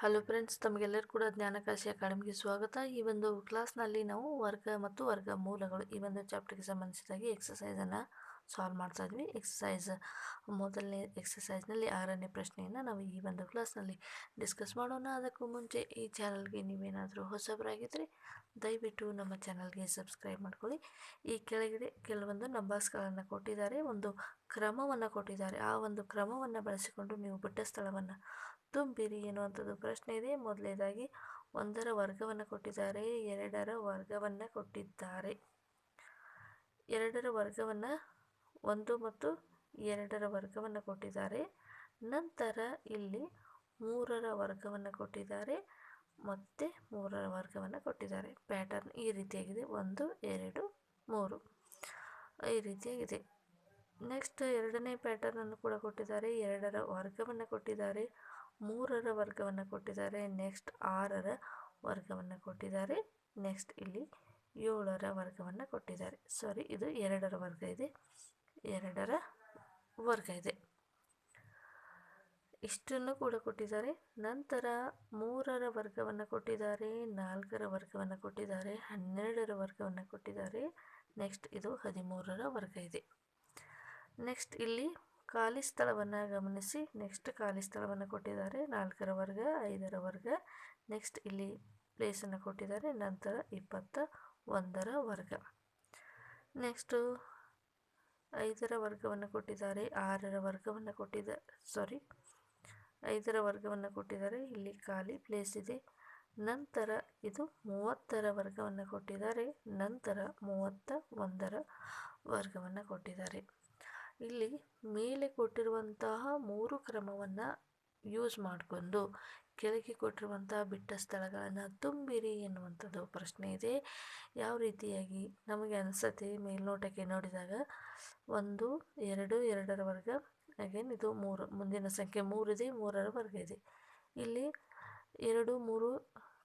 Hello friends, ತಮಗೆಲ್ಲರೂ ಕೂಡ ಜ್ಞಾನಕಾಶಿ ಅಕಾಡೆಮಿಗೆ ಸ್ವಾಗತ. ಈ ಒಂದು ಕ್ಲಾಸ್ನಲ್ಲಿ ನಾವು ವರ್ಗ ಮತ್ತು ವರ್ಗಮೂಲಗಳು ಈ ಒಂದು ಚಾಪ್ಟರ್ಗೆ ಸಂಬಂಧಿಸಿದಾಗಿ ಎಕ್ಸಸೈಸನ್ನು ಸಾಲ್ವ್ ಮಾಡ್ತಾ ಇದ್ವಿ. ಮೊದಲನೇ ಎಕ್ಸಸೈಸ್ನಲ್ಲಿ 6ನೇ ಪ್ರಶ್ನೆಯನ್ನು ನಾವು ಈ ಒಂದು ಕ್ಲಾಸ್ನಲ್ಲಿ ಡಿಸ್ಕಸ್ ಮಾಡೋಣ. ಅದಕ್ಕೂ ಮುಂಚೆ ಈ ಚಾನಲ್ಗೆ ನೀವೇನಾದರೂ ಹೊಸಬರಾಗಿದ್ದರೆ ದಯವಿಟ್ಟು ನಮ್ಮ ಚಾನಲ್ಗೆ ಸಬ್ಸ್ಕ್ರೈಬ್ ಮಾಡ್ಕೊಳ್ಳಿ. ಈ ಕೆಳಗಡೆ ಕೆಲವೊಂದು ನಂಬರ್ಸ್ಗಳನ್ನು ಕೊಟ್ಟಿದ್ದಾರೆ, ಒಂದು ಕ್ರಮವನ್ನು ಕೊಟ್ಟಿದ್ದಾರೆ. ಆ ಒಂದು ಕ್ರಮವನ್ನು ಬಳಸಿಕೊಂಡು ನೀವು ಬಿಟ್ಟ ಸ್ಥಳವನ್ನು ತುಂಬಿರಿ ಎನ್ನುವಂಥದ್ದು ಪ್ರಶ್ನೆ ಇದೆ. ಮೊದಲನೇದಾಗಿ 1ರ ವರ್ಗವನ್ನು ಕೊಟ್ಟಿದ್ದಾರೆ, 2ರ ವರ್ಗವನ್ನು ಕೊಟ್ಟಿದ್ದಾರೆ. 2ರ ವರ್ಗವನ್ನು 1 ಮತ್ತು 2ರ ವರ್ಗವನ್ನು ಕೊಟ್ಟಿದ್ದಾರೆ. ನಂತರ ಇಲ್ಲಿ 3ರ ವರ್ಗವನ್ನು ಕೊಟ್ಟಿದ್ದಾರೆ ಮತ್ತು 3ರ ವರ್ಗವನ್ನು ಕೊಟ್ಟಿದ್ದಾರೆ. ಪ್ಯಾಟರ್ನ್ ಈ ರೀತಿಯಾಗಿದೆ, 1 2 3 ಈ ರೀತಿಯಾಗಿದೆ. ನೆಕ್ಸ್ಟ್ 2ನೇ ಪ್ಯಾಟರ್ನನ್ನು ಕೂಡ ಕೊಟ್ಟಿದ್ದಾರೆ. 2ರ ವರ್ಗವನ್ನು ಕೊಟ್ಟಿದ್ದಾರೆ, 3ರ ವರ್ಗವನ್ನು ಕೊಟ್ಟಿದ್ದಾರೆ, ನೆಕ್ಸ್ಟ್ 6ರ ವರ್ಗವನ್ನು ಕೊಟ್ಟಿದ್ದಾರೆ, ನೆಕ್ಸ್ಟ್ ಇಲ್ಲಿ 7ರ ವರ್ಗವನ್ನು ಕೊಟ್ಟಿದ್ದಾರೆ. ಇದು 2ರ ವರ್ಗ ಇದೆ, 2ರ ವರ್ಗ ಇದೆ, ಇಷ್ಟನ್ನು ಕೂಡ ಕೊಟ್ಟಿದ್ದಾರೆ. ನಂತರ 3ರ ವರ್ಗವನ್ನು ಕೊಟ್ಟಿದ್ದಾರೆ, 4ರ ವರ್ಗವನ್ನು ಕೊಟ್ಟಿದ್ದಾರೆ, 12ರ ವರ್ಗವನ್ನು ಕೊಟ್ಟಿದ್ದಾರೆ, ನೆಕ್ಸ್ಟ್ ಇದು 13ರ ವರ್ಗ ಇದೆ. ನೆಕ್ಸ್ಟ್ ಇಲ್ಲಿ ಖಾಲಿ ಸ್ಥಳವನ್ನು ಗಮನಿಸಿ. ನೆಕ್ಸ್ಟ್ ಖಾಲಿ ಸ್ಥಳವನ್ನು ಕೊಟ್ಟಿದ್ದಾರೆ, 4ರ ವರ್ಗ, 5ರ ವರ್ಗ, ನೆಕ್ಸ್ಟ್ ಇಲ್ಲಿ ಪ್ಲೇಸನ್ನು ಕೊಟ್ಟಿದ್ದಾರೆ. ನಂತರ 21ರ ವರ್ಗ, ನೆಕ್ಸ್ಟು 5ರ ವರ್ಗವನ್ನು ಕೊಟ್ಟಿದ್ದಾರೆ, 6ರ ವರ್ಗವನ್ನು ಕೊಟ್ಟಿದ್ದಾರೆ, 5ರ ವರ್ಗವನ್ನು ಕೊಟ್ಟಿದ್ದಾರೆ. ಇಲ್ಲಿ ಖಾಲಿ ಪ್ಲೇಸ್ ಇದೆ. ನಂತರ ಇದು 30ರ ವರ್ಗವನ್ನು ಕೊಟ್ಟಿದ್ದಾರೆ, ನಂತರ 31ರ ವರ್ಗವನ್ನು ಕೊಟ್ಟಿದ್ದಾರೆ. ಇಲ್ಲಿ ಮೇಲೆ ಕೊಟ್ಟಿರುವಂತಹ 3 ಕ್ರಮವನ್ನು ಯೂಸ್ ಮಾಡಿಕೊಂಡು ಕೆಳಗೆ ಕೊಟ್ಟಿರುವಂತಹ ಬಿಟ್ಟ ಸ್ಥಳಗಳನ್ನು ತುಂಬಿರಿ ಎನ್ನುವಂಥದ್ದು ಪ್ರಶ್ನೆ ಇದೆ. ಯಾವ ರೀತಿಯಾಗಿ ನಮಗೆ ಅನಿಸುತ್ತೆ ಮೇಲ್ನೋಟಕ್ಕೆ ನೋಡಿದಾಗ 1 2 2ರ ವರ್ಗ, ಅಗೇನ್ ಇದು 3, ಮುಂದಿನ ಸಂಖ್ಯೆ 3 ಇದೆ, 3ರ ವರ್ಗ ಇದೆ. ಇಲ್ಲಿ 2 3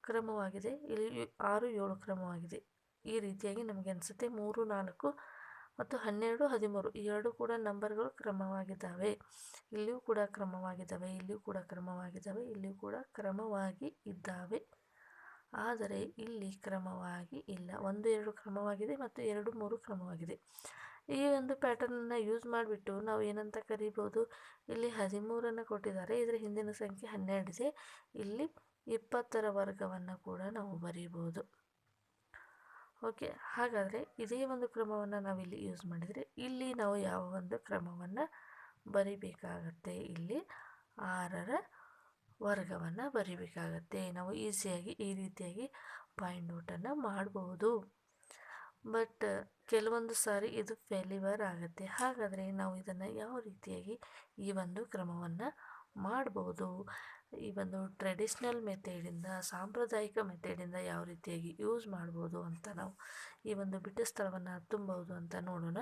ಕ್ರಮವಾಗಿದೆ, ಇಲ್ಲಿ 6 7 ಕ್ರಮವಾಗಿದೆ. ಈ ರೀತಿಯಾಗಿ ನಮಗೆ ಅನಿಸುತ್ತೆ. 3 4 ಮತ್ತು 12 13 ಈ ಎರಡು ಕೂಡ ನಂಬರ್ಗಳು ಕ್ರಮವಾಗಿದ್ದಾವೆ. ಇಲ್ಲಿಯೂ ಕೂಡ ಕ್ರಮವಾಗಿದ್ದಾವೆ, ಇಲ್ಲಿಯೂ ಕೂಡ ಕ್ರಮವಾಗಿದ್ದಾವೆ, ಇಲ್ಲಿಯೂ ಕೂಡ ಕ್ರಮವಾಗಿ ಇದ್ದಾವೆ. ಆದರೆ ಇಲ್ಲಿ ಕ್ರಮವಾಗಿ ಇಲ್ಲ. 1 2 ಕ್ರಮವಾಗಿದೆ ಮತ್ತು 2 3 ಕ್ರಮವಾಗಿದೆ. ಈ ಒಂದು ಪ್ಯಾಟರ್ನನ್ನು ಯೂಸ್ ಮಾಡಿಬಿಟ್ಟು ನಾವು ಏನಂತ ಕರಿಬೋದು, ಇಲ್ಲಿ 13ಅನ್ನು ಕೊಟ್ಟಿದ್ದಾರೆ, ಇದರ ಹಿಂದಿನ ಸಂಖ್ಯೆ 12 ಇದೆ. ಇಲ್ಲಿ 20ರ ವರ್ಗವನ್ನು ಕೂಡ ನಾವು ಬರೀಬೋದು. ಓಕೆ, ಹಾಗಾದರೆ ಇದೇ ಒಂದು ಕ್ರಮವನ್ನು ನಾವಿಲ್ಲಿ ಯೂಸ್ ಮಾಡಿದರೆ ಇಲ್ಲಿ ನಾವು ಯಾವ ಒಂದು ಕ್ರಮವನ್ನು ಬರಿಬೇಕಾಗತ್ತೆ, ಇಲ್ಲಿ 6ರ ವರ್ಗವನ್ನು ಬರಿಬೇಕಾಗತ್ತೆ. ನಾವು ಈಸಿಯಾಗಿ ಈ ರೀತಿಯಾಗಿ ಪಾಯಿಂಟ್ ನೋಟನ್ನು ಮಾಡಬಹುದು. ಬಟ್ ಕೆಲವೊಂದು ಸಾರಿ ಇದು ಫೇಲ್ಯೂರ್ ಆಗುತ್ತೆ. ಹಾಗಾದರೆ ನಾವು ಇದನ್ನು ಯಾವ ರೀತಿಯಾಗಿ ಈ ಒಂದು ಕ್ರಮವನ್ನು ಮಾಡ್ಬೋದು, ಈ ಒಂದು ಟ್ರೆಡಿಷ್ನಲ್ ಮೆಥಡಿಂದ, ಸಾಂಪ್ರದಾಯಿಕ ಮೆಥಡಿಂದ ಯಾವ ರೀತಿಯಾಗಿ ಯೂಸ್ ಮಾಡ್ಬೋದು ಅಂತ ನಾವು ಈ ಒಂದು ಬಿಟ್ಟ ಸ್ಥಳವನ್ನು ತುಂಬಬಹುದು ಅಂತ ನೋಡೋಣ.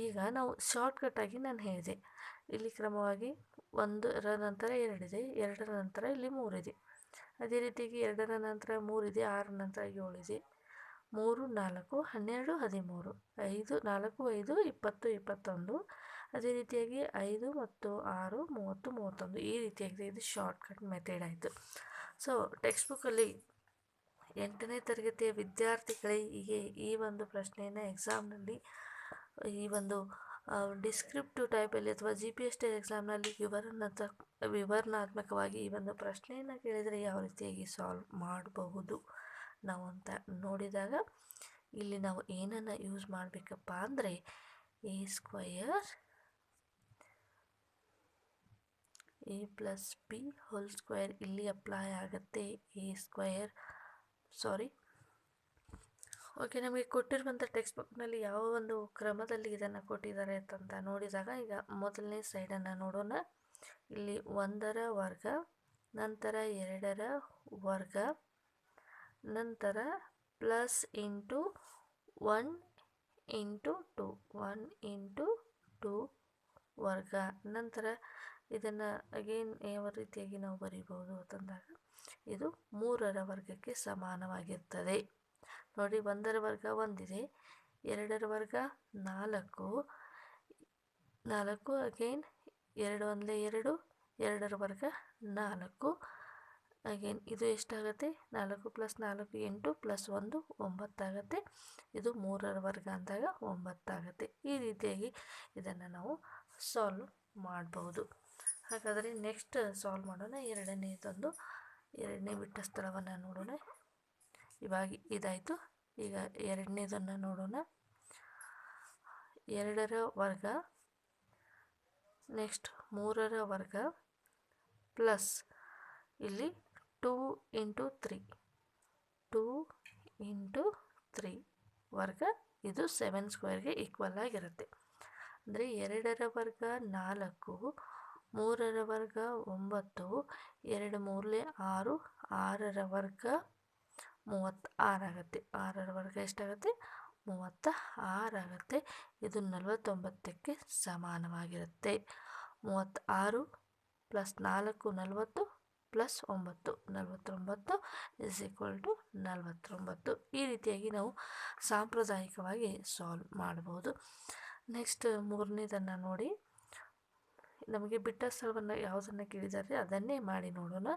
ಈಗ ನಾವು ಶಾರ್ಟ್ಕಟ್ಟಾಗಿ ನಾನು ಹೇಳಿದೆ, ಇಲ್ಲಿ ಕ್ರಮವಾಗಿ 1ರ ನಂತರ 2 ಇದೆ, 2ರ ನಂತರ ಇಲ್ಲಿ 3 ಇದೆ. ಅದೇ ರೀತಿಯಾಗಿ 2ರ ನಂತರ 3 ಇದೆ, 6ರ ನಂತರ 7 ಇದೆ, 3 4 12 13, 5 4 5 20 21, ಅದೇ ರೀತಿಯಾಗಿ 5 ಮತ್ತು 6 30 31 ಈ ರೀತಿಯಾಗಿದೆ. ಇದು ಶಾರ್ಟ್ಕಟ್ ಮೆಥಡ್ ಆಯಿತು. ಟೆಕ್ಸ್ಟ್ ಬುಕ್ಕಲ್ಲಿ 8ನೇ ತರಗತಿಯ ವಿದ್ಯಾರ್ಥಿಗಳಿಗೆ ಈ ಒಂದು ಪ್ರಶ್ನೆಯನ್ನು ಎಕ್ಸಾಮ್ನಲ್ಲಿ ಈ ಒಂದು ಡಿಸ್ಕ್ರಿಪ್ಟಿವ್ ಟೈಪಲ್ಲಿ ಅಥವಾ GPS ಎಕ್ಸಾಮ್ನಲ್ಲಿ ವಿವರಣಾತ್ಮಕವಾಗಿ ಈ ಒಂದು ಪ್ರಶ್ನೆಯನ್ನು ಕೇಳಿದರೆ ಯಾವ ರೀತಿಯಾಗಿ ಸಾಲ್ವ್ ಮಾಡಬಹುದು ನಾವು ಅಂತ ನೋಡಿದಾಗ, ಇಲ್ಲಿ ನಾವು ಏನನ್ನು ಯೂಸ್ ಮಾಡಬೇಕಪ್ಪ ಅಂದರೆ a² a+b² ಇಲ್ಲಿ ಅಪ್ಲೈ ಆಗುತ್ತೆ. ಓಕೆ, ನಮಗೆ ಕೊಟ್ಟಿರುವಂಥ ಟೆಕ್ಸ್ಟ್ ಬುಕ್ನಲ್ಲಿ ಯಾವ ಒಂದು ಕ್ರಮದಲ್ಲಿ ಇದನ್ನು ಕೊಟ್ಟಿದ್ದಾರೆ ಅಂತ ನೋಡಿದಾಗ, ಈಗ ಮೊದಲನೇ ಸೈಡನ್ನು ನೋಡೋಣ. ಇಲ್ಲಿ 1ರ ವರ್ಗ, ನಂತರ 2ರ ವರ್ಗ, ನಂತರ ಪ್ಲಸ್ ಇಂಟು 1 ಇಂಟು 2 1 ಇಂಟು 2 ವರ್ಗ. ನಂತರ ಇದನ್ನು ಅಗೇನ್ ಯಾವ ರೀತಿಯಾಗಿ ನಾವು ಬರೀಬಹುದು ಅಂತಂದಾಗ ಇದು 3ರ ವರ್ಗಕ್ಕೆ ಸಮಾನವಾಗಿರ್ತದೆ. ನೋಡಿ, 1ರ ವರ್ಗ 1 ಇದೆ, 2ರ ವರ್ಗ 4 4, ಅಗೇನ್ 2 1 2, 2ರ ವರ್ಗ 4, ಅಗೇನ್ ಇದು ಎಷ್ಟಾಗುತ್ತೆ? 4 + 4 8 + 1 9 ಆಗುತ್ತೆ. ಇದು 3ರ ವರ್ಗ ಅಂದಾಗ 9 ಆಗುತ್ತೆ. ಈ ರೀತಿಯಾಗಿ ಇದನ್ನು ನಾವು ಸಾಲ್ವ್ ಮಾಡ್ಬೋದು. ಹಾಗಾದರೆ ನೆಕ್ಸ್ಟ್ ಸಾಲ್ವ್ ಮಾಡೋಣ. ಎರಡನೇ ಬಿಟ್ಟ ಸ್ಥಳವನ್ನು ನೋಡೋಣ. ಇವಾಗ ಇದಾಯಿತು. ಈಗ ಎರಡನೇದನ್ನು ನೋಡೋಣ. 2ರ ವರ್ಗ ನೆಕ್ಸ್ಟ್ 3ರ ವರ್ಗ ಪ್ಲಸ್ ಇಲ್ಲಿ 2 × 3 2 × 3 ವರ್ಗ ಇದು 7² ಈಕ್ವಲ್ ಆಗಿರುತ್ತೆ. ಅಂದರೆ 2ರ ವರ್ಗ 4, 3ರ ವರ್ಗ 9, 2 3 6, 6ರ ವರ್ಗ 36 ಆಗುತ್ತೆ. 6ರ ವರ್ಗ ಎಷ್ಟಾಗುತ್ತೆ? 36 ಆಗುತ್ತೆ. ಇದು 49ಕ್ಕೆ ಸಮಾನವಾಗಿರುತ್ತೆ. 36 + 4 40 + 9 49 = 49. ಈ ರೀತಿಯಾಗಿ ನಾವು ಸಾಂಪ್ರದಾಯಿಕವಾಗಿ ಸಾಲ್ವ್ ಮಾಡ್ಬೋದು. ನೆಕ್ಸ್ಟ್ 3ನೇದನ್ನು ನೋಡಿ. ನಮಗೆ ಬಿಟ್ಟ ಸ್ಥಳವನ್ನು ಯಾವುದನ್ನು ಕೇಳಿದ್ದಾರೆ ಅದನ್ನೇ ಮಾಡಿ ನೋಡೋಣ.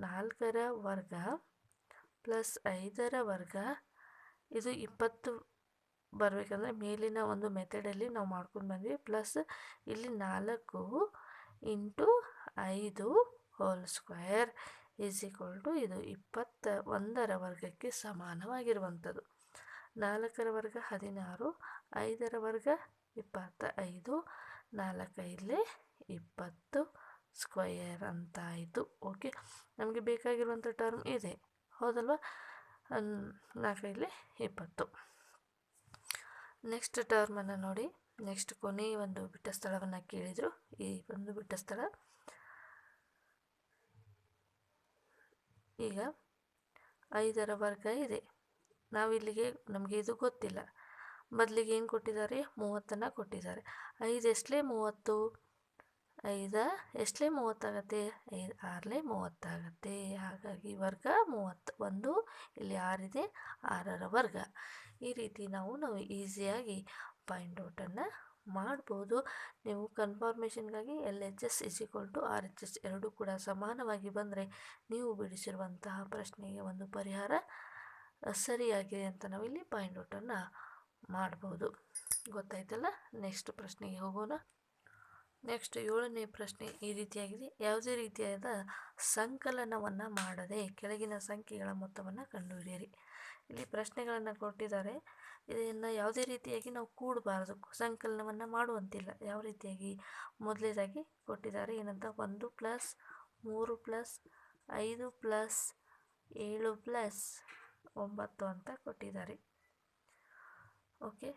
4ರ ವರ್ಗ ಪ್ಲಸ್ 5ರ ವರ್ಗ ಇದು 20 ಬರಬೇಕಂದ್ರೆ ಮೇಲಿನ ಒಂದು ಮೆಥಡಲ್ಲಿ ನಾವು ಮಾಡ್ಕೊಂಡು ಬಂದ್ವಿ. ಪ್ಲಸ್ ಇಲ್ಲಿ 4 × 5 ಹೋಲ್ ಸ್ಕ್ವೇರ್ = ಇದು 21ರ ವರ್ಗಕ್ಕೆ ಸಮಾನವಾಗಿರುವಂಥದ್ದು. 4ರ ವರ್ಗ 16, 5ರ ವರ್ಗ 25, 4 5 20 ಸ್ಕ್ವಯರ್ ಅಂತ ಆಯಿತು. ಓಕೆ, ನಮಗೆ ಬೇಕಾಗಿರುವಂಥ ಟರ್ಮ್ ಇದೆ, ಹೌದಲ್ವ? 4 5 20. ನೆಕ್ಸ್ಟ್ ಟರ್ಮನ್ನು ನೋಡಿ. ನೆಕ್ಸ್ಟ್ ಕೊನೆಯ ಒಂದು ಬಿಟ್ಟ ಸ್ಥಳವನ್ನು ಕೇಳಿದರು. ಈ ಒಂದು ಬಿಟ್ಟ ಸ್ಥಳ ಈಗ 5ರ ವರ್ಗ ಇದೆ. ನಾವಿಲ್ಲಿಗೆ ನಮಗೆ ಇದು ಗೊತ್ತಿಲ್ಲ. ಬದಲಿಗೆ ಏನು ಕೊಟ್ಟಿದ್ದಾರೆ? 30ನ್ನು ಕೊಟ್ಟಿದ್ದಾರೆ. 5 ಎಷ್ಟಲೇ 30? 5 ಎಷ್ಟಲೇ 30 ಆಗುತ್ತೆ? 5 6ಲೇ 30 ಆಗುತ್ತೆ. ಹಾಗಾಗಿ ವರ್ಗ 30. 1 ಇಲ್ಲಿ 6 ಇದೆ, 6ರ ವರ್ಗ. ಈ ರೀತಿ ನಾವು ಈಸಿಯಾಗಿ ಫೈಂಡ್ ಔಟನ್ನು ಮಾಡ್ಬೋದು. ನೀವು ಕನ್ಫರ್ಮೇಷನ್ಗಾಗಿ LHS = RHS ಎರಡೂ ಕೂಡ ಸಮಾನವಾಗಿ ಬಂದರೆ ನೀವು ಬಿಡಿಸಿರುವಂತಹ ಪ್ರಶ್ನೆಗೆ ಒಂದು ಪರಿಹಾರ ಸರಿಯಾಗಿದೆ ಅಂತ ನಾವಿಲ್ಲಿ ಫೈಂಡ್ ಔಟನ್ನು ಮಾಡ್ಬೋದು. ಗೊತ್ತಾಯ್ತಲ್ಲ? ನೆಕ್ಸ್ಟ್ ಪ್ರಶ್ನೆಗೆ ಹೋಗೋಣ. ನೆಕ್ಸ್ಟ್ 7ನೇ ಪ್ರಶ್ನೆ ಈ ರೀತಿಯಾಗಿದೆ. ಯಾವುದೇ ರೀತಿಯಾದ ಸಂಕಲನವನ್ನು ಮಾಡದೆ ಕೆಳಗಿನ ಸಂಖ್ಯೆಗಳ ಮೊತ್ತವನ್ನು ಕಂಡುಹಿಡಿಯಿರಿ. ಇಲ್ಲಿ ಪ್ರಶ್ನೆಗಳನ್ನು ಕೊಟ್ಟಿದ್ದಾರೆ. ಇದನ್ನು ಯಾವುದೇ ರೀತಿಯಾಗಿ ನಾವು ಕೂಡಬಾರ್ದು, ಸಂಕಲನವನ್ನು ಮಾಡುವಂತಿಲ್ಲ. ಯಾವ ರೀತಿಯಾಗಿ? ಮೊದಲನೇದಾಗಿ ಕೊಟ್ಟಿದ್ದಾರೆ ಏನಂತ? 1 + 3 + 5 + 7 + 9 ಅಂತ ಕೊಟ್ಟಿದ್ದಾರೆ. ಓಕೆ,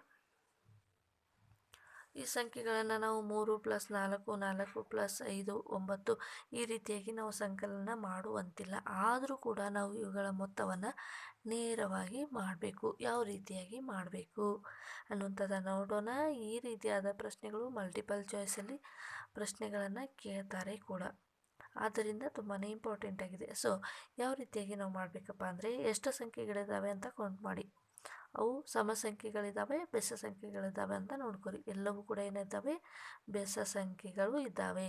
ಈ ಸಂಖ್ಯೆಗಳನ್ನು ನಾವು 3 + 4 4 + 5 9 ಈ ರೀತಿಯಾಗಿ ನಾವು ಸಂಕಲನ ಮಾಡುವಂತಿಲ್ಲ. ಆದರೂ ಕೂಡ ನಾವು ಇವುಗಳ ಮೊತ್ತವನ್ನು ನೇರವಾಗಿ ಮಾಡಬೇಕು. ಯಾವ ರೀತಿಯಾಗಿ ಮಾಡಬೇಕು ಅನ್ನುವಂಥದ್ದನ್ನು ನೋಡೋಣ. ಈ ರೀತಿಯಾದ ಪ್ರಶ್ನೆಗಳು ಮಲ್ಟಿಪಲ್ ಚಾಯ್ಸಲ್ಲಿ ಪ್ರಶ್ನೆಗಳನ್ನು ಕೇಳ್ತಾರೆ ಕೂಡ. ಆದ್ದರಿಂದ ತುಂಬಾ ಇಂಪಾರ್ಟೆಂಟ್ ಆಗಿದೆ. ಸೊ ಯಾವ ರೀತಿಯಾಗಿ ನಾವು ಮಾಡಬೇಕಪ್ಪ ಅಂದರೆ, ಎಷ್ಟು ಸಂಖ್ಯೆಗಳಿದ್ದಾವೆ ಅಂತ ಕೌಂಟ್ ಮಾಡಿ. ಅವು ಸಮ ಸಂಖ್ಯೆಗಳಿದ್ದಾವೆ, ಬೆಸ ಸಂಖ್ಯೆಗಳಿದ್ದಾವೆ ಅಂತ ನೋಡ್ಕೊರಿ. ಎಲ್ಲವೂ ಕೂಡ ಏನಿದ್ದಾವೆ? ಬೆಸ ಸಂಖ್ಯೆಗಳು ಇದ್ದಾವೆ.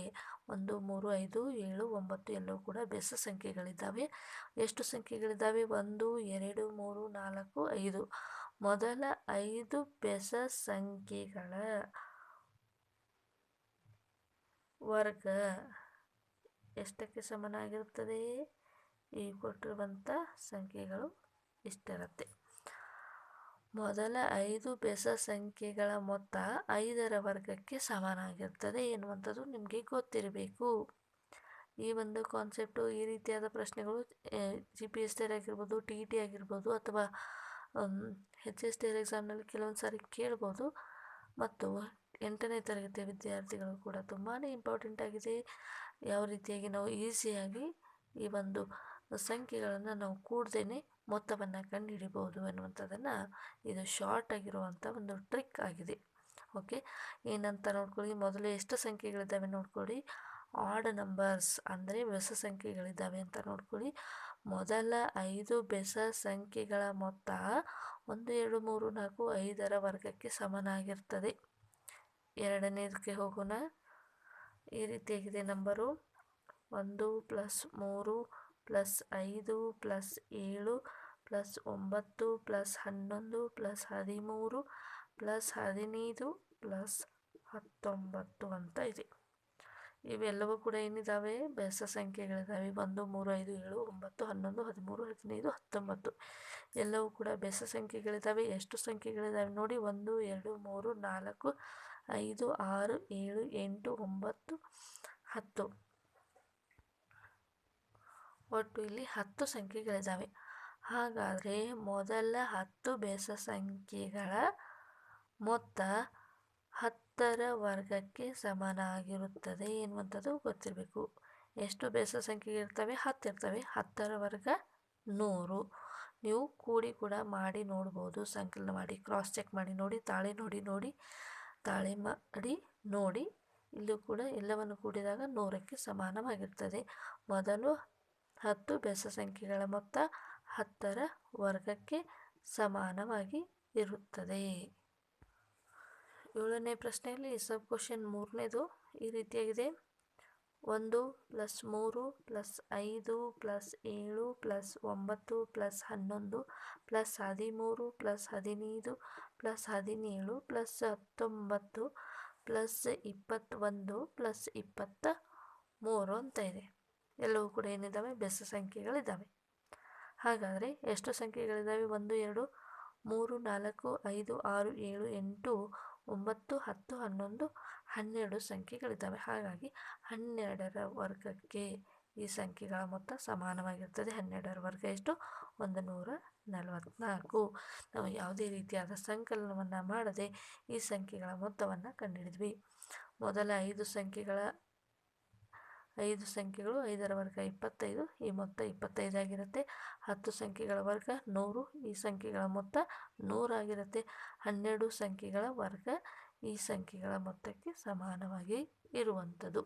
1 3 5 7 9 ಎಲ್ಲವೂ ಕೂಡ ಬೆಸ ಸಂಖ್ಯೆಗಳಿದ್ದಾವೆ. ಎಷ್ಟು ಸಂಖ್ಯೆಗಳಿದ್ದಾವೆ? 1 2 3 4 5. ಮೊದಲ 5 ಬೆಸ ಸಂಖ್ಯೆಗಳ ವರ್ಗ ಎಷ್ಟಕ್ಕೆ ಸಮನಾಗಿರುತ್ತದೆ? ಈ ಕೊಟ್ಟಿರುವಂಥ ಸಂಖ್ಯೆಗಳು ಇಷ್ಟಿರುತ್ತೆ. ಮೊದಲ 5 ಬೆಸ ಸಂಖ್ಯೆಗಳ ಮೊತ್ತ 5ರ ವರ್ಗಕ್ಕೆ ಸಮನಾಗಿರ್ತದೆ ಎನ್ನುವಂಥದ್ದು ನಿಮಗೆ ಗೊತ್ತಿರಬೇಕು. ಈ ಒಂದು ಕಾನ್ಸೆಪ್ಟು, ಈ ರೀತಿಯಾದ ಪ್ರಶ್ನೆಗಳು GPSC ಆಗಿರ್ಬೋದು, TET ಆಗಿರ್ಬೋದು, ಅಥವಾ HST ಎಕ್ಸಾಮ್ನಲ್ಲಿ ಕೆಲವೊಂದು ಸಾರಿ ಕೇಳ್ಬೋದು. ಮತ್ತು 8ನೇ ತರಗತಿಯ ವಿದ್ಯಾರ್ಥಿಗಳು ಕೂಡ ತುಂಬಾ ಇಂಪಾರ್ಟೆಂಟ್ ಆಗಿದೆ. ಯಾವ ರೀತಿಯಾಗಿ ನಾವು ಈಸಿಯಾಗಿ ಈ ಒಂದು ಸಂಖ್ಯೆಗಳನ್ನು ನಾವು ಕೂಡದೇನೆ ಮೊತ್ತವನ್ನು ಕಂಡುಹಿಡಿಬೋದು ಎನ್ನುವಂಥದ್ದನ್ನು ಇದು ಶಾರ್ಟ್ ಆಗಿರುವಂಥ ಒಂದು ಟ್ರಿಕ್ ಆಗಿದೆ. ಓಕೆ, ಏನಂತ ನೋಡ್ಕೊಳ್ಳಿ. ಮೊದಲು ಎಷ್ಟು ಸಂಖ್ಯೆಗಳಿದ್ದಾವೆ ನೋಡ್ಕೊಳ್ಳಿ. ಆಡ್ ನಂಬರ್ಸ್ ಅಂದರೆ ಬೆಸ ಸಂಖ್ಯೆಗಳಿದ್ದಾವೆ ಅಂತ ನೋಡ್ಕೊಳ್ಳಿ. ಮೊದಲ 5 ಬೆಸ ಸಂಖ್ಯೆಗಳ ಮೊತ್ತ 1 2 3 4 5ರ ವರ್ಗಕ್ಕೆ ಸಮನಾಗಿರ್ತದೆ. ಎರಡನೇದಕ್ಕೆ ಹೋಗೋಣ. ಈ ರೀತಿಯಾಗಿದೆ ನಂಬರು. 1 + 3 +5 +7 +9 +11 +13 +15 +19 ಅಂತ ಇದೆ. ಇವೆಲ್ಲವೂ ಕೂಡ ಏನಿದ್ದಾವೆ, ಬೆಸ ಸಂಖ್ಯೆಗಳಿದ್ದಾವೆ. 1 3 5 7 9 11 13 15 19 ಎಲ್ಲವೂ ಕೂಡ ಬೆಸ ಸಂಖ್ಯೆಗಳಿದ್ದಾವೆ. ಎಷ್ಟು ಸಂಖ್ಯೆಗಳಿದ್ದಾವೆ ನೋಡಿ, 1 2 3 4 5 6 7 8 9 10. ಒಟ್ಟು ಇಲ್ಲಿ 10 ಸಂಖ್ಯೆಗಳಿದ್ದಾವೆ. ಹಾಗಾದರೆ ಮೊದಲ 10 ಬೆಸ ಸಂಖ್ಯೆಗಳ ಮೊತ್ತ 10ರ ವರ್ಗಕ್ಕೆ ಸಮಾನ ಆಗಿರುತ್ತದೆ ಎನ್ನುವಂಥದ್ದು ಗೊತ್ತಿರಬೇಕು. ಎಷ್ಟು ಬೆಸ ಸಂಖ್ಯೆ ಇರ್ತವೆ? 10 ಇರ್ತವೆ. 10ರ ವರ್ಗ 100. ನೀವು ಕೂಡಿ ಕೂಡ ಮಾಡಿ ನೋಡ್ಬೋದು, ಸಂಕಲನ ಮಾಡಿ ಕ್ರಾಸ್ ಚೆಕ್ ಮಾಡಿ ನೋಡಿ, ತಾಳೆ ಮಾಡಿ ನೋಡಿ. ಇಲ್ಲೂ ಕೂಡ ಎಲ್ಲವನ್ನು ಕೂಡಿದಾಗ 100ಕ್ಕೆ ಸಮಾನವಾಗಿರ್ತದೆ. ಮೊದಲು 10 ಬೆಸ ಸಂಖ್ಯೆಗಳ ಮೊತ್ತ 10ರ ವರ್ಗಕ್ಕೆ ಸಮಾನವಾಗಿ ಇರುತ್ತದೆ. 7ನೇ ಪ್ರಶ್ನೆಯಲ್ಲಿ ಸಬ್ ಕ್ವಶನ್ 3ನೇದು ಈ ರೀತಿಯಾಗಿದೆ. 1 + 3 + 5 + 7 + 9 + 11 + 13 + 15 + 17 + 19 + 21 + 23 ಅಂತ ಇದೆ. ಎಲ್ಲವೂ ಕೂಡ ಏನಿದ್ದಾವೆ, ಬೆಸ ಸಂಖ್ಯೆಗಳಿದ್ದಾವೆ. ಹಾಗಾದರೆ ಎಷ್ಟು ಸಂಖ್ಯೆಗಳಿದ್ದಾವೆ? 1 2 3 4 5 6 7 8 9 10 11 12 ಸಂಖ್ಯೆಗಳಿದ್ದಾವೆ. ಹಾಗಾಗಿ 12ರ ವರ್ಗಕ್ಕೆ ಈ ಸಂಖ್ಯೆಗಳ ಮೊತ್ತ ಸಮಾನವಾಗಿರ್ತದೆ. 12ರ ವರ್ಗ ಎಷ್ಟು? 144. ನಾವು ಯಾವುದೇ ರೀತಿಯಾದ ಸಂಕಲನವನ್ನು ಮಾಡದೆ ಈ ಸಂಖ್ಯೆಗಳ ಮೊತ್ತವನ್ನು ಕಂಡುಹಿಡಿದ್ವಿ. ಮೊದಲ 5 ಸಂಖ್ಯೆಗಳು 5ರ ವರ್ಗ 25, ಈ ಮೊತ್ತ 25 ಆಗಿರುತ್ತೆ. 10 ಸಂಖ್ಯೆಗಳ ವರ್ಗ 100, ಈ ಸಂಖ್ಯೆಗಳ ಮೊತ್ತ 100 ಆಗಿರುತ್ತೆ. 12 ಸಂಖ್ಯೆಗಳ ವರ್ಗ ಈ ಸಂಖ್ಯೆಗಳ ಮೊತ್ತಕ್ಕೆ ಸಮಾನವಾಗಿ ಇರುವಂಥದ್ದು.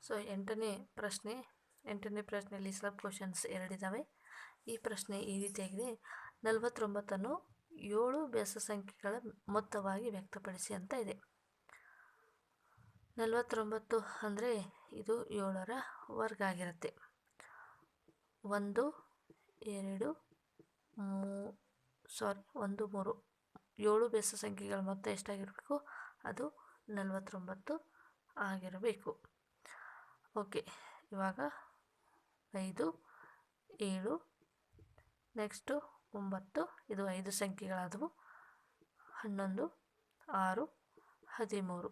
ಸೊ 8ನೇ ಪ್ರಶ್ನೆಯಲ್ಲಿ ಸಬ್ ಕ್ವಶನ್ಸ್ 2 ಇದ್ದಾವೆ. ಈ ಪ್ರಶ್ನೆ ಈ ರೀತಿಯಾಗಿದೆ. 49ಅನ್ನು 7 ಬೆಸ ಸಂಖ್ಯೆಗಳ ಮೊತ್ತವಾಗಿ ವ್ಯಕ್ತಪಡಿಸಿ ಅಂತ ಇದೆ. 49 ಅಂದರೆ ಇದು 7ರ ವರ್ಗ ಆಗಿರುತ್ತೆ. 1 2 3 7 ಬೆಸ ಸಂಖ್ಯೆಗಳ ಮೊತ್ತ ಎಷ್ಟಾಗಿರಬೇಕು? ಅದು 49 ಆಗಿರಬೇಕು. ಓಕೆ, ಇವಾಗ 5 7 ನೆಕ್ಸ್ಟು 9, ಇದು 5 ಸಂಖ್ಯೆಗಳಾದವು. 11 6 13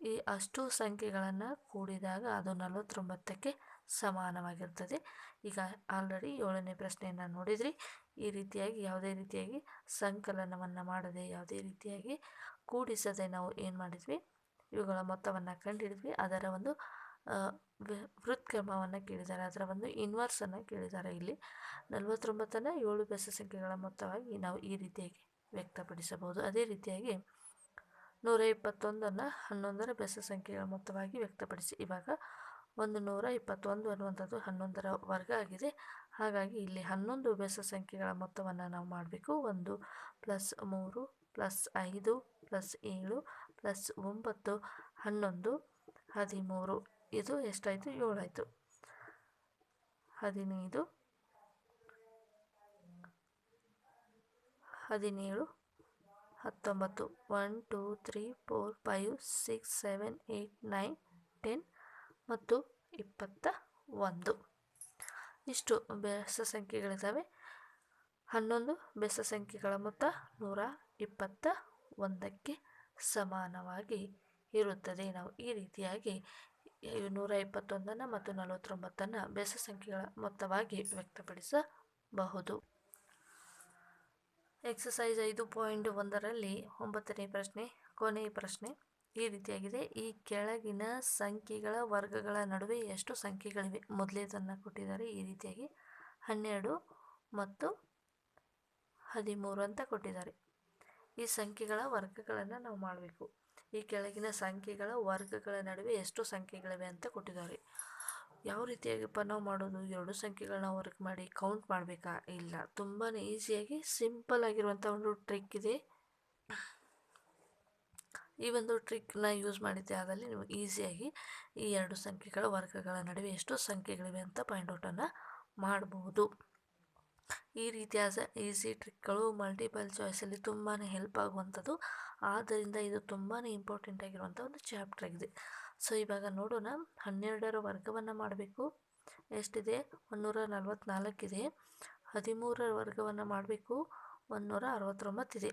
ಈ ಅಷ್ಟು ಸಂಖ್ಯೆಗಳನ್ನು ಕೂಡಿದಾಗ ಅದು 49ಕ್ಕೆ ಸಮಾನವಾಗಿರ್ತದೆ. ಈಗ ಆಲ್ರೆಡಿ 7ನೇ ಪ್ರಶ್ನೆಯನ್ನು ನೋಡಿದ್ರಿ. ಈ ರೀತಿಯಾಗಿ ಯಾವುದೇ ರೀತಿಯಾಗಿ ಸಂಕಲನವನ್ನು ಮಾಡದೆ, ಯಾವುದೇ ರೀತಿಯಾಗಿ ಕೂಡಿಸದೆ ನಾವು ಏನು ಮಾಡಿದ್ವಿ, ಇವುಗಳ ಮೊತ್ತವನ್ನು ಕಂಡುಹಿಡಿದ್ವಿ. ಅದರ ಒಂದು ವ್ಯುತ್ಕ್ರಮವನ್ನು ಕೇಳಿದ್ದಾರೆ, ಅದರ ಒಂದು ಇನ್ವರ್ಸನ್ನು ಕೇಳಿದ್ದಾರೆ. ಇಲ್ಲಿ 49ಅನ್ನು 7 ಬೆಸ ಸಂಖ್ಯೆಗಳ ಮೊತ್ತವಾಗಿ ನಾವು ಈ ರೀತಿಯಾಗಿ ವ್ಯಕ್ತಪಡಿಸಬಹುದು. ಅದೇ ರೀತಿಯಾಗಿ 121ಅನ್ನು 11ರ ಬೆಸ ಸಂಖ್ಯೆಗಳ ಮೊತ್ತವಾಗಿ ವ್ಯಕ್ತಪಡಿಸಿ. ಇವಾಗ 121 ಅನ್ನುವಂಥದ್ದು 11ರ ವರ್ಗ ಆಗಿದೆ. ಹಾಗಾಗಿ ಇಲ್ಲಿ 11 ಬೆಸ ಸಂಖ್ಯೆಗಳ ಮೊತ್ತವನ್ನು ನಾವು ಮಾಡಬೇಕು. 1 + 3 + 5 + 7 + 9 11 13 ಇದು ಎಷ್ಟಾಯಿತು? 7 ಆಯಿತು. 15 17 19 1 2 3 4 5 6 7 8 9 10 ಮತ್ತು 21 ಇಷ್ಟು ಬೆಸ ಸಂಖ್ಯೆಗಳಿದ್ದಾವೆ. 11 ಬೆಸ ಸಂಖ್ಯೆಗಳ ಮೊತ್ತ 121ಕ್ಕೆ ಸಮಾನವಾಗಿ ಇರುತ್ತದೆ. ನಾವು ಈ ರೀತಿಯಾಗಿ 121 ಮತ್ತು 49 ಬೆಸ ಸಂಖ್ಯೆಗಳ ಮೊತ್ತವಾಗಿ ವ್ಯಕ್ತಪಡಿಸಬಹುದು. ಎಕ್ಸಸೈಸ್ 5.1ರಲ್ಲಿ 9ನೇ ಪ್ರಶ್ನೆ, ಕೊನೆಯ ಪ್ರಶ್ನೆ ಈ ರೀತಿಯಾಗಿದೆ. ಈ ಕೆಳಗಿನ ಸಂಖ್ಯೆಗಳ ವರ್ಗಗಳ ನಡುವೆ ಎಷ್ಟು ಸಂಖ್ಯೆಗಳಿವೆ? ಮೊದಲೇದನ್ನು ಕೊಟ್ಟಿದ್ದಾರೆ ಈ ರೀತಿಯಾಗಿ 12 ಮತ್ತು 13 ಅಂತ ಕೊಟ್ಟಿದ್ದಾರೆ. ಈ ಸಂಖ್ಯೆಗಳ ವರ್ಗಗಳನ್ನು ನಾವು ಮಾಡಬೇಕು. ಈ ಕೆಳಗಿನ ಸಂಖ್ಯೆಗಳ ವರ್ಗಗಳ ನಡುವೆ ಎಷ್ಟು ಸಂಖ್ಯೆಗಳಿವೆ ಅಂತ ಕೊಟ್ಟಿದ್ದಾರೆ. ಯಾವ ರೀತಿಯಾಗಿಪ್ಪ ನಾವು ಮಾಡೋದು? 2 ಸಂಖ್ಯೆಗಳನ್ನ ವರ್ಗ ಮಾಡಿ ಕೌಂಟ್ ಮಾಡಬೇಕಾ? ಇಲ್ಲ, ತುಂಬಾ ಈಸಿಯಾಗಿ ಸಿಂಪಲ್ ಆಗಿರುವಂಥ ಒಂದು ಟ್ರಿಕ್ ಇದೆ. ಈ ಒಂದು ಟ್ರಿಕ್ನ ಯೂಸ್ ಮಾಡಿದ್ದೆ ಆದಲ್ಲಿ ನೀವು ಈಸಿಯಾಗಿ ಈ ಎರಡು ಸಂಖ್ಯೆಗಳ ವರ್ಗಗಳ ನಡುವೆ ಎಷ್ಟು ಸಂಖ್ಯೆಗಳಿವೆ ಅಂತ ಫೈಂಡ್ ಔಟನ್ನು ಮಾಡಬಹುದು. ಈ ರೀತಿಯಾದ ಈಸಿ ಟ್ರಿಕ್ಗಳು ಮಲ್ಟಿಪಲ್ ಚಾಯ್ಸಲ್ಲಿ ತುಂಬಾ ಹೆಲ್ಪ್ ಆಗುವಂಥದ್ದು. ಆದ್ದರಿಂದ ಇದು ತುಂಬಾ ಇಂಪಾರ್ಟೆಂಟ್ ಆಗಿರುವಂಥ ಒಂದು ಚಾಪ್ಟರ್ ಆಗಿದೆ. ಸೊ ಇವಾಗ ನೋಡೋಣ. 12ರ ವರ್ಗವನ್ನು ಮಾಡಬೇಕು. ಎಷ್ಟಿದೆ? 144 ಇದೆ. 13ರ ವರ್ಗವನ್ನು ಮಾಡಬೇಕು. 169 ಇದೆ.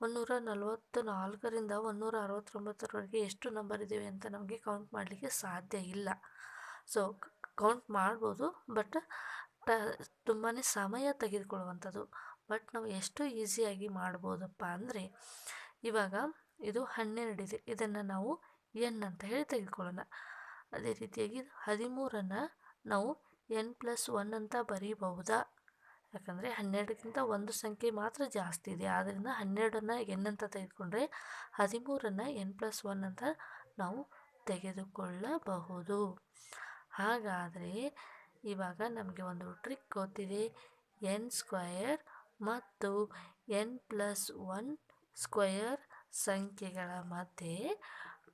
144ರಿಂದ 169ರವರೆಗೆ ಎಷ್ಟು ನಂಬರ್ ಇದ್ದೇವೆ ಅಂತ ನಮಗೆ ಕೌಂಟ್ ಮಾಡಲಿಕ್ಕೆ ಸಾಧ್ಯ ಇಲ್ಲ. ಸೊ ಕೌಂಟ್ ಮಾಡ್ಬೋದು, ಬಟ್ ತುಂಬಾ ಸಮಯ ತೆಗೆದುಕೊಳ್ಳುವಂಥದ್ದು. ಬಟ್ ನಾವು ಎಷ್ಟು ಈಸಿಯಾಗಿ ಮಾಡ್ಬೋದಪ್ಪ ಅಂದರೆ, ಇವಾಗ ಇದು 12 ಇದೆ, ಇದನ್ನು ನಾವು ಎನ್ ಅಂತ ಹೇಳಿ ತೆಗೆದುಕೊಳ್ಳೋಣ. ಅದೇ ರೀತಿಯಾಗಿ 13ನ್ನು ನಾವು n+1 ಅಂತ ಬರೀಬಹುದಾ? ಯಾಕಂದರೆ 12ಕ್ಕಿಂತ ಒಂದು ಸಂಖ್ಯೆ ಮಾತ್ರ ಜಾಸ್ತಿ ಇದೆ. ಆದ್ದರಿಂದ 12ನ್ನು n ಅಂತ ತೆಗೆದುಕೊಂಡ್ರೆ 13ನ್ನು n+1 ಅಂತ ನಾವು ತೆಗೆದುಕೊಳ್ಳಬಹುದು. ಹಾಗಾದರೆ ಇವಾಗ ನಮಗೆ ಒಂದು ಟ್ರಿಕ್ ಗೊತ್ತಿದೆ. n² ಮತ್ತು n+1 ಸ್ಕ್ವಯರ್ ಸಂಖ್ಯೆಗಳ ಮಧ್ಯೆ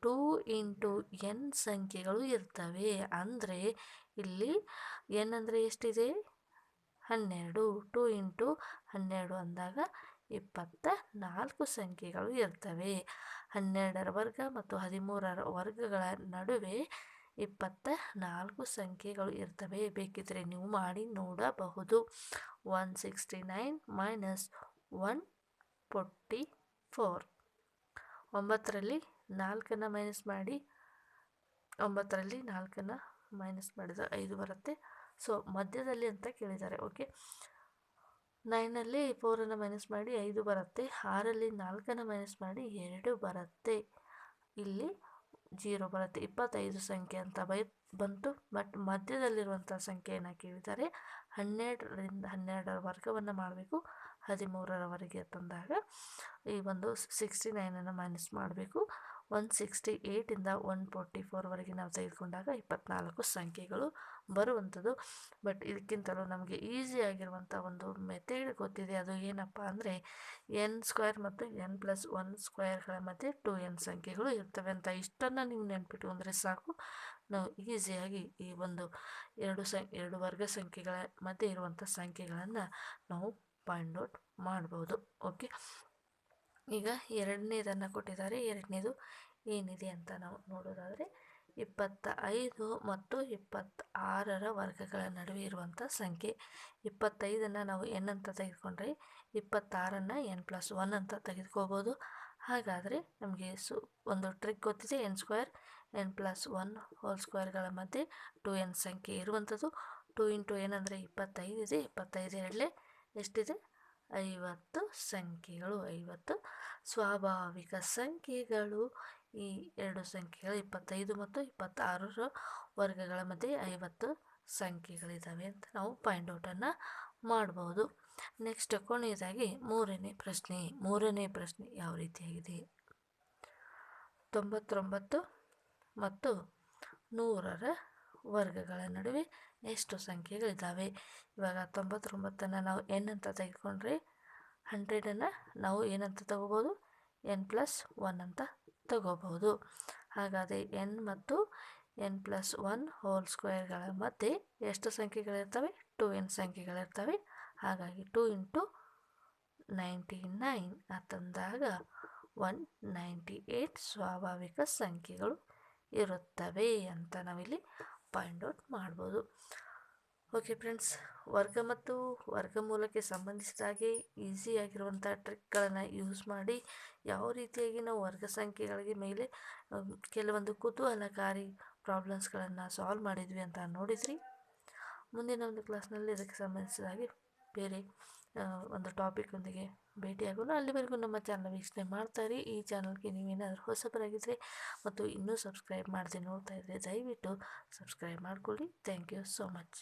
2 × n ಸಂಖ್ಯೆಗಳು ಇರ್ತವೆ. ಅಂದರೆ ಇಲ್ಲಿ n ಅಂದರೆ ಎಷ್ಟಿದೆ? 12. 2 × 12 ಅಂದಾಗ 24 ಸಂಖ್ಯೆಗಳು ಇರ್ತವೆ. 12ರ ವರ್ಗ ಮತ್ತು 13ರ ವರ್ಗಗಳ ನಡುವೆ 24 ಸಂಖ್ಯೆಗಳು ಇರ್ತವೆ. ಬೇಕಿದ್ದರೆ ನೀವು ಮಾಡಿ ನೋಡಬಹುದು. 169 - 144. 9ರಲ್ಲಿ 4ನ್ನು ಮೈನಸ್ ಮಾಡಿ. 9ರಲ್ಲಿ 4ನ್ನು ಮೈನಸ್ ಮಾಡಿದರೆ 5 ಬರುತ್ತೆ. ಸೊ ಮಧ್ಯದಲ್ಲಿ ಅಂತ ಕೇಳಿದ್ದಾರೆ. ಓಕೆ, 9ನಲ್ಲಿ 4ನ್ನು ಮೈನಸ್ ಮಾಡಿ 5 ಬರುತ್ತೆ. 6ರಲ್ಲಿ 4ನ್ನು ಮೈನಸ್ ಮಾಡಿ 2 ಬರುತ್ತೆ. ಇಲ್ಲಿ 0 ಬರುತ್ತೆ. 25 ಸಂಖ್ಯೆ ಅಂತ ಬಂತು. ಬಟ್ ಮಧ್ಯದಲ್ಲಿರುವಂಥ ಸಂಖ್ಯೆಯನ್ನು ಕೇಳಿದ್ದಾರೆ. 12ರಿಂದ 12ರ ವರ್ಗವನ್ನು ಮಾಡಬೇಕು. 13ರವರೆಗೆ ತಂದಾಗ ಈ ಒಂದು 69ನ್ನು ಮೈನಸ್ ಮಾಡಬೇಕು. 168ಇಂದ 144ವರೆಗೆ ನಾವು ತೆಗೆದುಕೊಂಡಾಗ 24 ಸಂಖ್ಯೆಗಳು ಬರುವಂಥದ್ದು. ಬಟ್ ಇದಕ್ಕಿಂತಲೂ ನಮಗೆ ಈಸಿಯಾಗಿರುವಂಥ ಒಂದು ಮೆಥಡ್ ಗೊತ್ತಿದೆ. ಅದು ಏನಪ್ಪ ಅಂದರೆ n² ಮತ್ತು n+1 ಸ್ಕ್ವೇರ್ಗಳ ಮಧ್ಯೆ 2n ಸಂಖ್ಯೆಗಳು ಇರ್ತವೆ ಅಂತ. ಇಷ್ಟನ್ನು ನೀವು ನೆನ್ಪಿಟ್ಕೊಂಡ್ರೆ ಸಾಕು. ನಾವು ಈಸಿಯಾಗಿ ಈ ಒಂದು ಎರಡು ವರ್ಗ ಸಂಖ್ಯೆಗಳ ಮಧ್ಯೆ ಇರುವಂಥ ಸಂಖ್ಯೆಗಳನ್ನು ನಾವು ಫೈಂಡ್ ಔಟ್ ಮಾಡ್ಬೋದು. ಓಕೆ, ಈಗ ಎರಡನೇದನ್ನು ಕೊಟ್ಟಿದ್ದಾರೆ. ಎರಡನೇದು ಏನಿದೆ ಅಂತ ನಾವು ನೋಡೋದಾದರೆ 25 ಮತ್ತು 26ರ ವರ್ಗಗಳ ನಡುವೆ ಇರುವಂಥ ಸಂಖ್ಯೆ. 25ನ್ನು ನಾವು n ಅಂತ ತೆಗೆದುಕೊಂಡ್ರೆ 26ನ್ನು n+1 ಅಂತ ತೆಗೆದುಕೋಬೋದು. ಹಾಗಾದರೆ ನಮಗೆ ಒಂದು ಟ್ರಿಕ್ ಗೊತ್ತಿದೆ. n² n+1 ಹೋಲ್ ಸ್ಕ್ವೇರ್ಗಳ ಮಧ್ಯೆ 2n ಸಂಖ್ಯೆ ಇರುವಂಥದ್ದು. 2 × n ಅಂದರೆ 25 ಇದೆ. 25 ಎರಡಲೇ ಎಷ್ಟಿದೆ? 50 ಸಂಖ್ಯೆಗಳು. 50 ಸ್ವಾಭಾವಿಕ ಸಂಖ್ಯೆಗಳು. ಈ ಎರಡು ಸಂಖ್ಯೆಗಳು 25 ಮತ್ತು 26ರ ವರ್ಗಗಳ ಮಧ್ಯೆ 50 ಸಂಖ್ಯೆಗಳಿದ್ದಾವೆ ಅಂತ ನಾವು ಫೈಂಡ್ ಔಟನ್ನು ಮಾಡಬಹುದು. ನೆಕ್ಸ್ಟ್ ಕೊನೆಯದಾಗಿ ಮೂರನೇ ಪ್ರಶ್ನೆ ಯಾವ ರೀತಿಯಾಗಿದೆ? 99 ಮತ್ತು 100ರ ವರ್ಗಗಳ ನಡುವೆ ಎಷ್ಟು ಸಂಖ್ಯೆಗಳಿದ್ದಾವೆ? ಇವಾಗ 99ನ್ನು ನಾವು n ಅಂತ ತೆಗೆದುಕೊಂಡ್ರೆ 100ನ್ನು ನಾವು ಏನಂತ ತಗೋಬೋದು? n+1 ಅಂತ ತಗೋಬಹುದು. ಹಾಗಾದರೆ n ಮತ್ತು n+1 ಹೋಲ್ ಸ್ಕ್ವೇರ್ಗಳ ಮಧ್ಯೆ ಎಷ್ಟು ಸಂಖ್ಯೆಗಳಿರ್ತವೆ? 2n ಸಂಖ್ಯೆಗಳಿರ್ತವೆ. ಹಾಗಾಗಿ 2 × 99 ಅಂತಂದಾಗ 198 ಸ್ವಾಭಾವಿಕ ಸಂಖ್ಯೆಗಳು ಇರುತ್ತವೆ ಅಂತ ನಾವಿಲ್ಲಿ ಫೈಂಡ್ ಔಟ್ ಮಾಡ್ಬೋದು. ಓಕೆ ಫ್ರೆಂಡ್ಸ್, ವರ್ಗ ಮತ್ತು ವರ್ಗಮೂಲಕ್ಕೆ ಸಂಬಂಧಿಸಿದ ಹಾಗೆ ಈಸಿಯಾಗಿರುವಂಥ ಟ್ರಿಕ್ಗಳನ್ನು ಯೂಸ್ ಮಾಡಿ ಯಾವ ರೀತಿಯಾಗಿ ನಾವು ವರ್ಗ ಸಂಖ್ಯೆಗಳಿಗೆ ಮೇಲೆ ಕೆಲವೊಂದು ಕುತೂಹಲಕಾರಿ ಪ್ರಾಬ್ಲಮ್ಸ್ಗಳನ್ನು ಸಾಲ್ವ್ ಮಾಡಿದ್ವಿ ಅಂತ ನೋಡಿದ್ರಿ. ಮುಂದಿನ ಒಂದು ಕ್ಲಾಸ್ನಲ್ಲಿ ಇದಕ್ಕೆ ಸಂಬಂಧಿಸಿದ ಹಾಗೆ ಬೇರೆ ಒಂದು ಟಾಪಿಕ್ನೊಂದಿಗೆ ಭೇಟಿಯಾಗೋಣ. ಅಲ್ಲಿವರೆಗೂ ನಮ್ಮ ಚಾನಲ್ ವೀಕ್ಷಣೆ ಮಾಡ್ತಾಯಿರಿ. ಈ ಚಾನಲ್ಗೆ ನೀವೇನಾದರೂ ಹೊಸಬರಾಗಿದ್ದರೆ ಮತ್ತು ಇನ್ನೂ ಸಬ್ಸ್ಕ್ರೈಬ್ ಮಾಡದೆ ನೋಡ್ತಾ ಇದ್ದರೆ ದಯವಿಟ್ಟು ಸಬ್ಸ್ಕ್ರೈಬ್ ಮಾಡಿಕೊಳ್ಳಿ. Thank you so much.